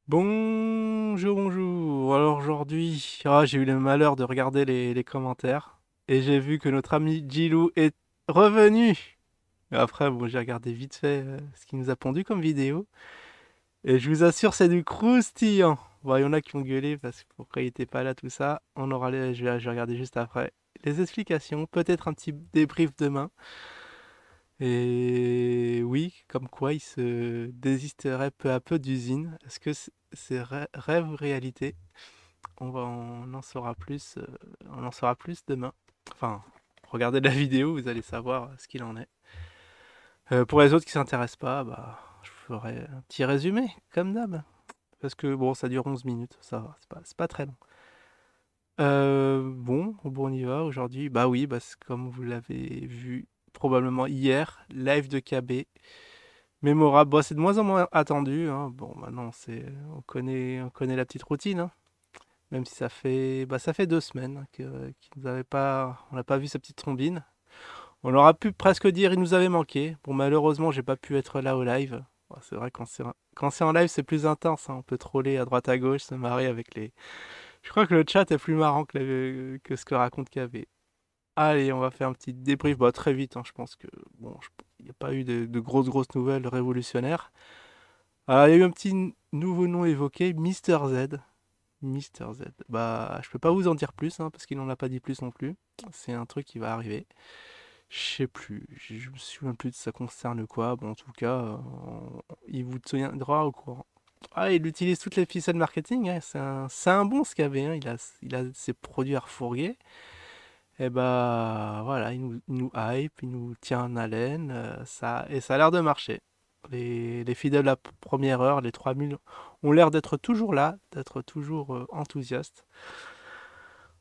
Bonjour, bonjour. Alors aujourd'hui, j'ai eu le malheur de regarder les commentaires et j'ai vu que notre ami Jilou est revenu. Et après, bon, j'ai regardé vite fait ce qu'il nous a pondu comme vidéo et je vous assure, c'est du croustillant. Bon, il y en a qui ont gueulé parce que pourquoi il était pas là, tout ça. Je vais regarder juste après les explications, peut-être un petit débrief demain. Et oui, comme quoi il se désisterait peu à peu d'usine. Est-ce que c'est rêve ou réalité? On en saura plus, on en saura plus demain. Enfin, regardez la vidéo, vous allez savoir ce qu'il en est. Pour les autres qui s'intéressent pas, bah, je ferai un petit résumé, comme d'hab. Parce que bon, ça dure 11 minutes, ça va, c'est pas très long. Bon, on y va aujourd'hui. Bah oui, comme vous l'avez vu probablement hier, live de KB. Mémorable. Bon, c'est de moins en moins attendu, hein. Bon, maintenant, on connaît la petite routine, hein. Même si ça fait 2 semaines qu'il nous avait pas, on n'a pas vu sa petite trombine. On aura pu presque dire il nous avait manqué. Bon, malheureusement, j'ai pas pu être là au live. Bon, c'est vrai, quand c'est en live, c'est plus intense, hein. On peut troller à droite à gauche, se marrer avec les. Je crois que le chat est plus marrant que ce que raconte KV. Allez, on va faire un petit débrief, bah, très vite, hein. Je pense que bon, il n'y a pas eu de grosses nouvelles révolutionnaires. Alors, il y a eu un petit nouveau nom évoqué, Mister Z. Mister Z. Bah, je peux pas vous en dire plus, hein, parce qu'il n'en a pas dit plus non plus. C'est un truc qui va arriver. Je sais plus, je me souviens plus de ça concerne quoi. Bon, en tout cas, il vous tiendra au courant. Ah, il utilise toutes les ficelles marketing, hein. C'est un bon SKV, hein. Il a ses produits à refourguer. Et bah voilà, il nous hype, il nous tient en haleine, et ça a l'air de marcher. Les fidèles à la première heure, les 3000, ont l'air d'être toujours là, d'être toujours enthousiastes.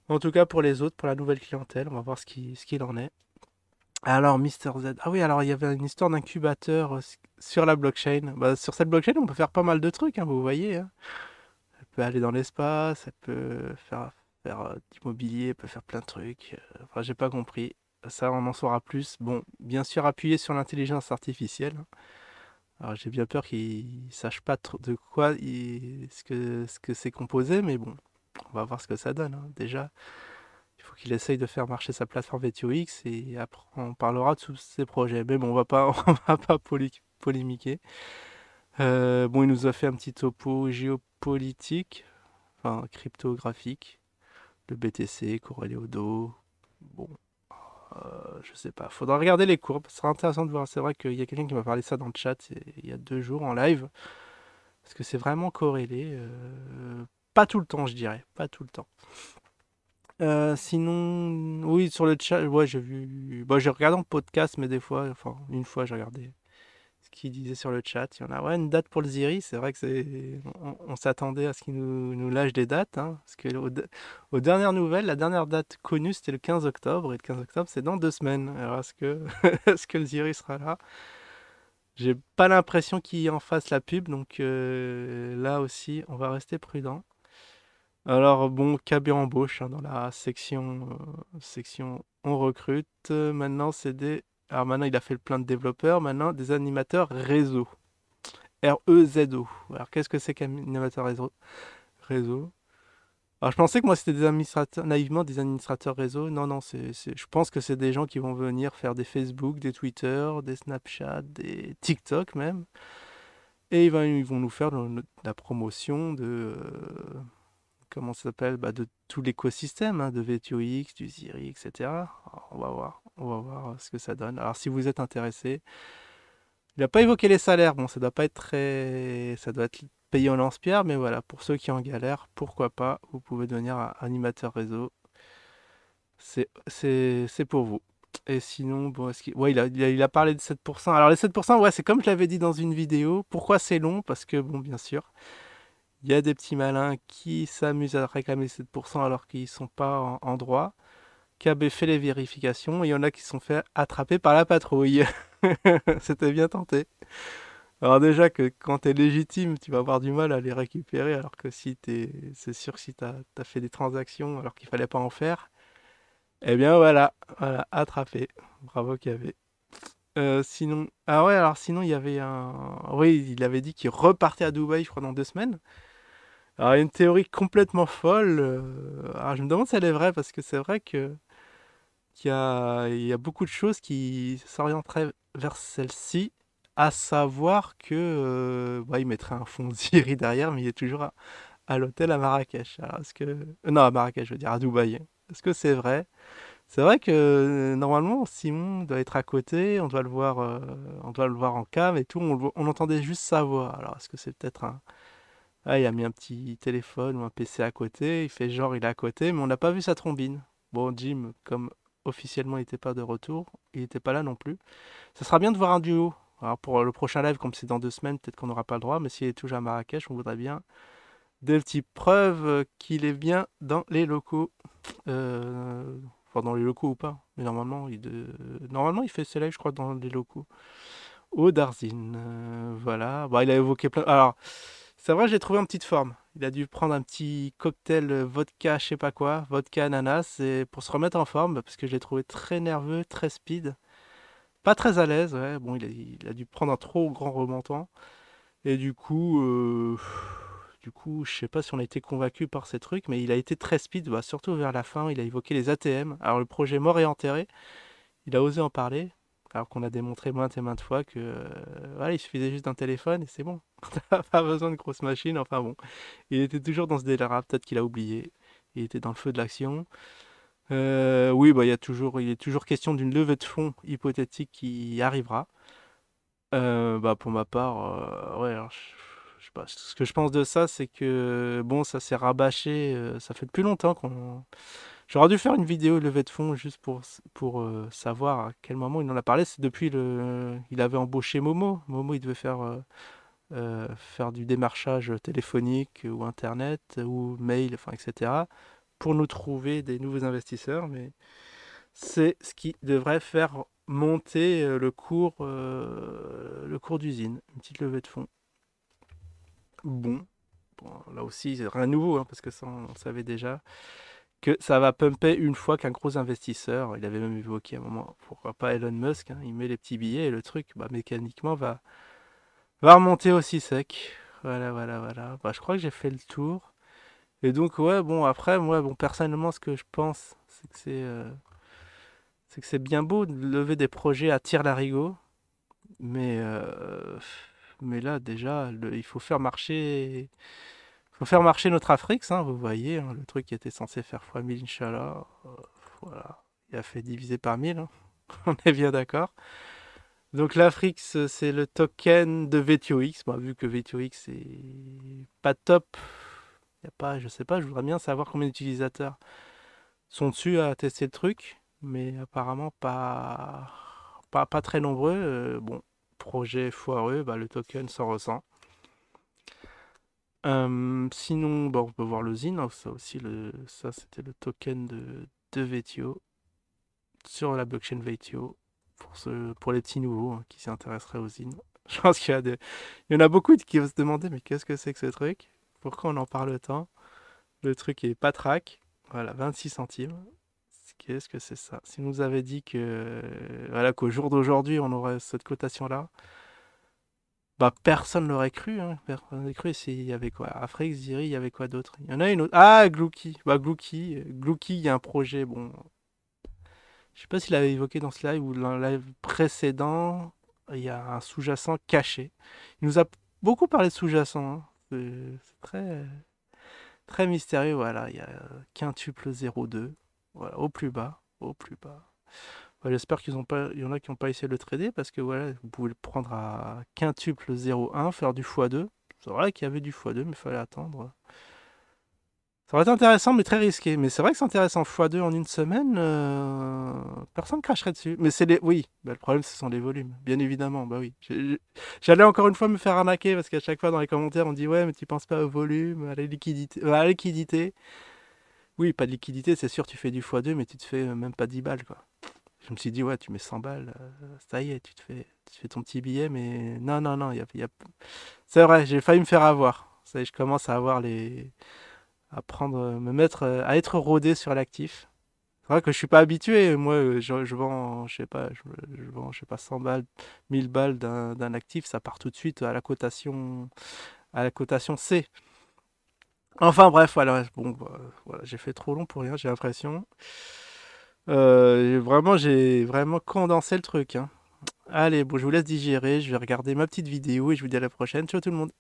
En tout cas pour les autres, pour la nouvelle clientèle, on va voir ce qu'il en est. Alors Mister Z, ah oui, alors il y avait une histoire d'incubateur sur la blockchain. Bah, sur cette blockchain, on peut faire pas mal de trucs, hein, vous voyez, hein. Elle peut aller dans l'espace, elle peut faire d'immobilier, elle peut faire plein de trucs. Enfin, j'ai pas compris. Ça, on en saura plus. Bon, bien sûr, appuyer sur l'intelligence artificielle, hein. Alors, j'ai bien peur qu'il sache pas trop de quoi ce que c'est composé, mais bon, on va voir ce que ça donne, hein. Déjà, il faut qu'il essaye de faire marcher sa plateforme VTOX et après, on parlera de tous ses projets. Mais bon, on va pas, on va pas polémiquer. Bon, il nous a fait un petit topo géopolitique, enfin cryptographique, le BTC, corrélé au dos. Bon, je sais pas. Faudra regarder les courbes. Ce sera intéressant de voir. C'est vrai qu'il y a quelqu'un qui m'a parlé de ça dans le chat il y a 2 jours en live. Parce que c'est vraiment corrélé. Pas tout le temps, je dirais. Pas tout le temps. Sinon, oui, sur le chat, ouais, j'ai vu. Bon, j'ai regardé en podcast, mais des fois, enfin, une fois, j'ai regardé ce qu'il disait sur le chat. Il y en a, ouais, une date pour le Ziri. C'est vrai que on s'attendait à ce qu'il nous lâche des dates, hein, parce que aux dernières nouvelles, la dernière date connue, c'était le 15 octobre. Et le 15 octobre, c'est dans 2 semaines. Alors, est-ce que, est-ce que le Ziri sera là? J'ai pas l'impression qu'il en fasse la pub. Donc là aussi, on va rester prudent. Alors, bon, KB embauche, hein, dans la section on recrute. Maintenant, c'est des. Alors maintenant, il a fait le plein de développeurs. Maintenant, des animateurs réseau. REZO. Alors, qu'est-ce que c'est qu'un animateur réseau? Alors, je pensais que moi, c'était des administrateurs, naïvement, des administrateurs réseau. Non, non, je pense que c'est des gens qui vont venir faire des Facebook, des Twitter, des Snapchat, des TikTok même. Et ils vont nous faire la promotion comment ça s'appelle, bah, de tout l'écosystème, hein, de VTOX, du Ziri, etc. Alors, on va voir ce que ça donne. Alors, si vous êtes intéressé, il n'a pas évoqué les salaires. Bon, ça doit pas être très. Ça doit être payé en lance-pierre, mais voilà, pour ceux qui en galèrent, pourquoi pas, vous pouvez devenir un animateur réseau. C'est pour vous. Et sinon, bon, ouais, il a parlé de 7%. Alors, les 7%, ouais, c'est comme je l'avais dit dans une vidéo. Pourquoi c'est long? Parce que, bon, bien sûr, il y a des petits malins qui s'amusent à réclamer 7% alors qu'ils sont pas en droit. KB fait les vérifications et il y en a qui se sont fait attraper par la patrouille. C'était bien tenté. Alors déjà que quand t'es légitime, tu vas avoir du mal à les récupérer, alors que c'est sûr que si t'as fait des transactions alors qu'il fallait pas en faire, eh bien voilà, attrapé. Bravo KB. Sinon, ah ouais, alors sinon il y avait oui, il avait dit qu'il repartait à Dubaï, je crois, dans 2 semaines. Alors, il y a une théorie complètement folle. Alors, je me demande si elle est vraie, parce que c'est vrai qu'il y a beaucoup de choses qui s'orienteraient vers celle-ci, à savoir que bah, il mettrait un fond Ziri derrière, mais il est toujours à l'hôtel à Marrakech. Alors, non, à Marrakech, je veux dire, à Dubaï. Est-ce que c'est vrai? C'est vrai que normalement, Simon doit être à côté, on doit le voir en cam et tout, on entendait juste sa voix. Alors, est-ce que c'est peut-être un. Ah, il a mis un petit téléphone ou un PC à côté, il fait genre il est à côté, mais on n'a pas vu sa trombine. Bon, Jim, comme officiellement il n'était pas de retour, il n'était pas là non plus. Ça sera bien de voir un duo. Alors pour le prochain live, comme c'est dans 2 semaines, peut-être qu'on n'aura pas le droit, mais s'il est toujours à Marrakech, on voudrait bien des petites preuves qu'il est bien dans les locaux. Enfin, dans les locaux ou pas. Mais normalement, il fait ses lives, je crois, dans les locaux. Au Darzine. Voilà. Bah, il a évoqué plein. Alors, c'est vrai, j'ai trouvé en petite forme. Il a dû prendre un petit cocktail vodka, je sais pas quoi, vodka ananas, et pour se remettre en forme, parce que je l'ai trouvé très nerveux, très speed. Pas très à l'aise, ouais. Bon, il a dû prendre un trop grand remontant. Et du coup, je sais pas si on a été convaincu par ces trucs, mais il a été très speed, bah, surtout vers la fin. Il a évoqué les ATM. Alors, le projet mort et enterré, il a osé en parler, alors qu'on a démontré maintes et maintes fois que voilà, il suffisait juste d'un téléphone et c'est bon. T'as pas besoin de grosses machines. Enfin bon, il était toujours dans ce délire-là. Peut-être qu'il a oublié. Il était dans le feu de l'action. Oui, bah, il est toujours question d'une levée de fonds hypothétique qui arrivera. Bah, pour ma part, ouais, alors, je sais pas. Ce que je pense de ça, c'est que bon, ça s'est rabâché. Ça fait depuis longtemps qu'on. J'aurais dû faire une vidéo levée de fonds juste pour savoir à quel moment il en a parlé. C'est depuis il avait embauché Momo. Momo, il devait faire du démarchage téléphonique ou internet ou mail, enfin, etc. pour nous trouver des nouveaux investisseurs. Mais c'est ce qui devrait faire monter le cours d'usine. Une petite levée de fonds. Bon, bon, là aussi, c'est rien de nouveau, hein, parce que ça, on savait déjà que ça va pumper une fois qu'un gros investisseur, il avait même évoqué à un moment, pourquoi pas Elon Musk, hein, il met les petits billets et le truc, bah, mécaniquement, va remonter aussi sec. Voilà, voilà, voilà. Bah, je crois que j'ai fait le tour. Et donc, ouais, bon, après, moi, bon, personnellement, ce que je pense, c'est que c'est bien beau de lever des projets à tire-larigot, mais, euh, mais là, déjà, il faut faire marcher notre Afrique, hein, vous voyez, hein, le truc qui était censé faire fois 1000, Inch'Allah. Voilà, il a fait diviser par 1000, hein. On est bien d'accord. Donc l'Afrique, c'est le token de VTOX. Bon, vu que VTOX est pas top, y a pas, je sais pas, je voudrais bien savoir combien d'utilisateurs sont dessus à tester le truc, mais apparemment pas très nombreux. Bon, projet foireux, bah, le token s'en ressent. Sinon, bah, on peut voir le ZIN, hein, ça aussi, ça c'était le token de VTO sur la blockchain VTO pour les petits nouveaux, hein, qui s'y intéresseraient aux ZIN. Je pense il y en a beaucoup qui vont se demander, mais qu'est-ce que c'est que ce truc? Pourquoi on en parle tant? Le truc est pas track. Voilà, 26 centimes. Qu'est-ce que c'est ça? Si nous avait dit voilà, qu'au jour d'aujourd'hui, on aurait cette cotation-là, bah personne l'aurait cru, hein. Personne n'aurait cru. Il y avait quoi? Afrique, Ziri, il y avait quoi d'autre? Il y en a une autre. Ah, Glouki. Bah, Glouki, il y a un projet. Bon, je sais pas s'il avait évoqué dans ce live ou dans le live précédent. Il y a un sous-jacent caché. Il nous a beaucoup parlé de sous-jacent, hein. C'est très, très mystérieux. Voilà, il y a quintuple 02. Voilà, au plus bas. Au plus bas. Ouais, j'espère il y en a qui n'ont pas essayé de le trader, parce que voilà, vous pouvez le prendre à quintuple 0,1, faire du x2. C'est vrai qu'il y avait du x2, mais il fallait attendre. Ça aurait été intéressant, mais très risqué. Mais c'est vrai que c'est intéressant. x2 en une semaine, personne cracherait dessus. Mais oui, bah, le problème, ce sont les volumes. Bien évidemment, bah oui. J'allais encore une fois me faire arnaquer, parce qu'à chaque fois dans les commentaires, on dit ouais, mais tu penses pas au volume, à la liquidité. À la liquidité. Oui, pas de liquidité, c'est sûr, tu fais du x2, mais tu te fais même pas 10 balles, quoi. Je me suis dit, ouais, tu mets 100 balles, ça y est, tu te fais ton petit billet, mais non, non, non, c'est vrai, j'ai failli me faire avoir. Ça y est, je commence à prendre, me mettre, à être rodé sur l'actif. C'est vrai que je suis pas habitué. Moi, je vends, je sais pas, je vends, je sais pas, 100 balles, 1000 balles d'un actif, ça part tout de suite à la cotation C. Enfin bref, voilà, bon, bah, voilà, j'ai fait trop long pour rien, j'ai l'impression. Vraiment, j'ai vraiment condensé le truc, hein. Allez, bon, je vous laisse digérer, je vais regarder ma petite vidéo et je vous dis à la prochaine. Ciao tout le monde.